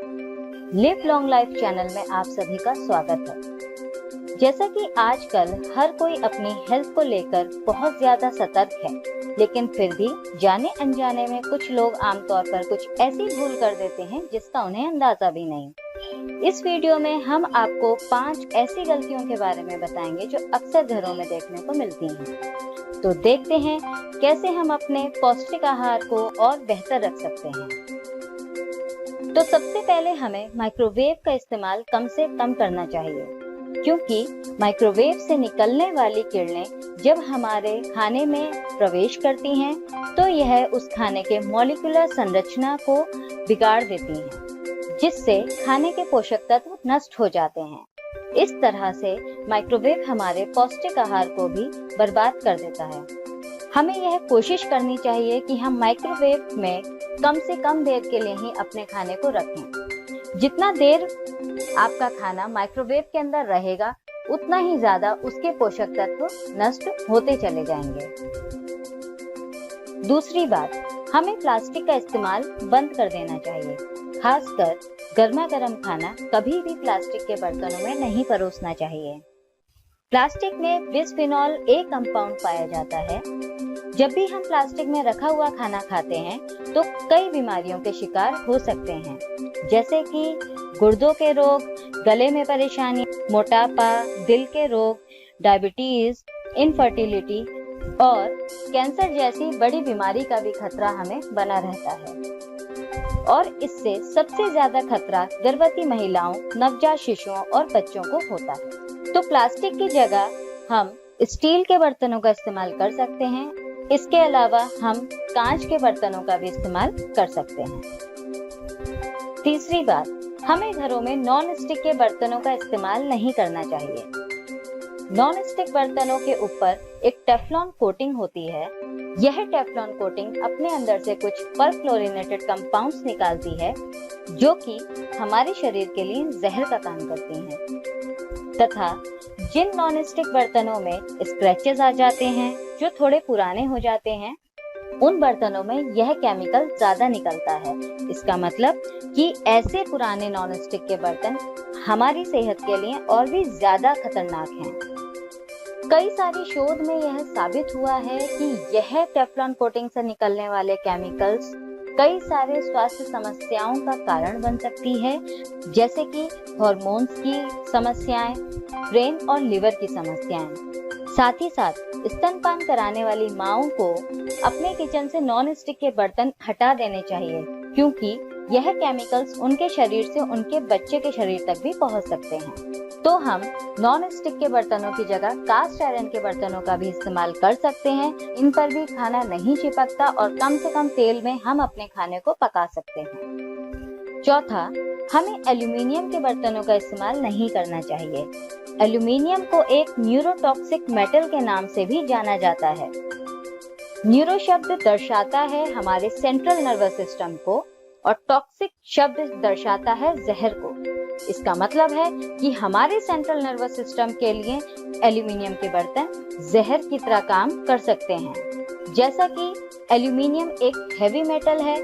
Live long life channel में आप सभी का स्वागत है। जैसा कि आजकल हर कोई अपनी हेल्थ को लेकर बहुत ज्यादा सतर्क है, लेकिन फिर भी जाने अनजाने में कुछ लोग आमतौर पर कुछ ऐसी भूल कर देते हैं जिसका उन्हें अंदाजा भी नहीं। इस वीडियो में हम आपको 5 ऐसी गलतियों के बारे में बताएंगे जो अक्सर घरों में देखने को मिलती हैं। तो देखते हैं कैसे हम अपने पौष्टिक आहार को और बेहतर रख सकते हैं। तो सबसे पहले हमें माइक्रोवेव का इस्तेमाल कम से कम करना चाहिए, क्योंकि माइक्रोवेव से निकलने वाली किरणें जब हमारे खाने में प्रवेश करती हैं तो यह उस खाने के मॉलिक्यूलर संरचना को बिगाड़ देती हैं, जिससे खाने के पोषक तत्व नष्ट हो जाते हैं। इस तरह से माइक्रोवेव हमारे पौष्टिक आहार को भी बर्बाद कर देता है। हमें यह कोशिश करनी चाहिए कि हम माइक्रोवेव में कम से कम देर के लिए ही अपने खाने को रखें। जितना देर आपका खाना माइक्रोवेव के अंदर रहेगा, उतना ही ज्यादा उसके पोषक तत्व नष्ट होते चले जाएंगे। दूसरी बात, हमें प्लास्टिक का इस्तेमाल बंद कर देना चाहिए। खासकर गर्मा गर्म खाना कभी भी प्लास्टिक के बर्तनों में नहीं परोसना चाहिए। प्लास्टिक में बिस्फेनॉल ए कंपाउंड पाया जाता है। जब भी हम प्लास्टिक में रखा हुआ खाना खाते हैं तो कई बीमारियों के शिकार हो सकते हैं, जैसे कि गुर्दों के रोग, गले में परेशानी, मोटापा, दिल के रोग, डायबिटीज, इनफर्टिलिटी और कैंसर जैसी बड़ी बीमारी का भी खतरा हमें बना रहता है। और इससे सबसे ज्यादा खतरा गर्भवती महिलाओं, नवजात शिशुओं और बच्चों को होता है। तो प्लास्टिक की जगह हम स्टील के बर्तनों का इस्तेमाल कर सकते हैं। इसके अलावा हम कांच के बर्तनों का भी इस्तेमाल कर सकते हैं। तीसरी बात, हमें घरों में नॉन स्टिक के बर्तनों का इस्तेमाल नहीं करना चाहिए। नॉन स्टिक बर्तनों के ऊपर एक टेफ्लॉन कोटिंग होती है। यह टेफ्लॉन कोटिंग अपने अंदर से कुछ परफ्लोरिनेटेड कंपाउंड्स निकालती है, जो कि हमारे शरीर के लिए जहर का काम करती हैं। तथा जिन नॉन स्टिक बर्तनों में स्क्रैचेस आ जाते हैं, जो थोड़े पुराने हो जाते हैं, उन बर्तनों में यह केमिकल ज्यादा निकलता है। इसका मतलब कि ऐसे पुराने नॉन स्टिक के बर्तन हमारी सेहत के लिए और भी ज्यादा खतरनाक हैं। कई सारी शोध में यह साबित हुआ है कि यह टेफ्लॉन कोटिंग से निकलने वाले केमिकल्स कई सारे स्वास्थ्य समस्याओं का कारण बन सकती है, जैसे कि हार्मोन्स की समस्याएं, ब्रेन और लिवर की समस्याएं। साथ ही साथ स्तनपान कराने वाली माओं को अपने किचन से नॉन स्टिक के बर्तन हटा देने चाहिए, क्योंकि यह केमिकल्स उनके शरीर से उनके बच्चे के शरीर तक भी पहुंच सकते हैं। तो हम नॉन स्टिक के बर्तनों की जगह कास्ट आयरन के बर्तनों का भी इस्तेमाल कर सकते हैं। इन पर भी खाना नहीं चिपकता और कम से कम तेल में हम अपने खाने को पका सकते हैं। चौथा, हमें एल्यूमिनियम के बर्तनों का इस्तेमाल नहीं करना चाहिए। एल्यूमिनियम को एक न्यूरोटॉक्सिक मेटल के नाम से भी जाना जाता है। न्यूरो शब्द दर्शाता है हमारे सेंट्रल नर्वस सिस्टम को और टॉक्सिक शब्द दर्शाता है जहर को। इसका मतलब है कि हमारे सेंट्रल नर्वस सिस्टम के लिए एल्यूमिनियम के बर्तन जहर की तरह काम कर सकते हैं। जैसा कि एल्यूमिनियम एक हैवी मेटल है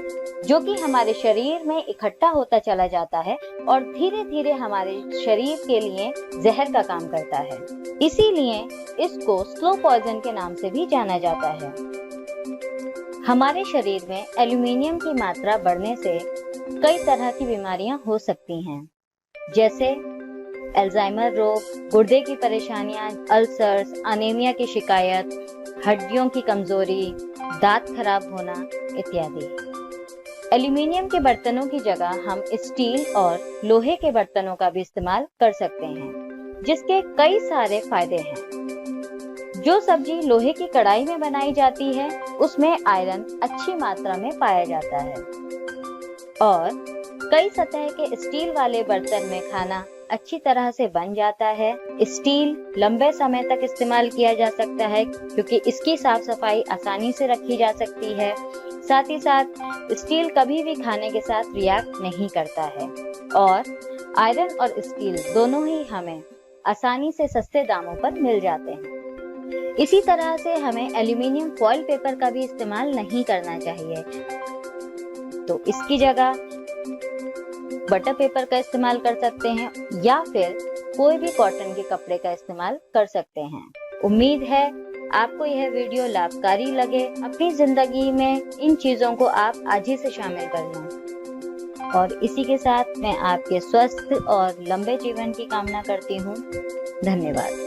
जो कि हमारे शरीर में इकट्ठा होता चला जाता है और धीरे धीरे हमारे शरीर के लिए जहर का काम करता है। इसीलिए इसको स्लो पॉइजन के नाम से भी जाना जाता है। हमारे शरीर में एल्यूमिनियम की मात्रा बढ़ने से कई तरह की बीमारियां हो सकती हैं, जैसे अल्जाइमर रोग, गुर्दे की परेशानियां, अल्सर्स, अनीमिया की शिकायत, हड्डियों की कमजोरी, दांत खराब होना इत्यादि। एल्यूमिनियम के बर्तनों की जगह हम स्टील और लोहे के बर्तनों का भी इस्तेमाल कर सकते हैं, जिसके कई सारे फायदे हैं। जो सब्जी लोहे की कढ़ाई में बनाई जाती है, उसमें आयरन अच्छी मात्रा में पाया जाता है और कई सतह के स्टील वाले बर्तन में खाना अच्छी तरह से बन जाता है। स्टील लंबे समय तक इस्तेमाल किया जा सकता है, क्योंकि इसकी साफ सफाई आसानी से रखी जा सकती है। साथ ही साथ स्टील कभी भी खाने के साथ रिएक्ट नहीं करता है और आयरन और स्टील दोनों ही हमें आसानी से सस्ते दामों पर मिल जाते हैं। इसी तरह से हमें एल्यूमिनियम फॉइल पेपर का भी इस्तेमाल नहीं करना चाहिए। तो इसकी जगह बटर पेपर का इस्तेमाल कर सकते हैं या फिर कोई भी कॉटन के कपड़े का इस्तेमाल कर सकते हैं। उम्मीद है आपको यह वीडियो लाभकारी लगे। अपनी जिंदगी में इन चीजों को आप आज ही से शामिल कर लें। और इसी के साथ मैं आपके स्वस्थ और लंबे जीवन की कामना करती हूँ। धन्यवाद।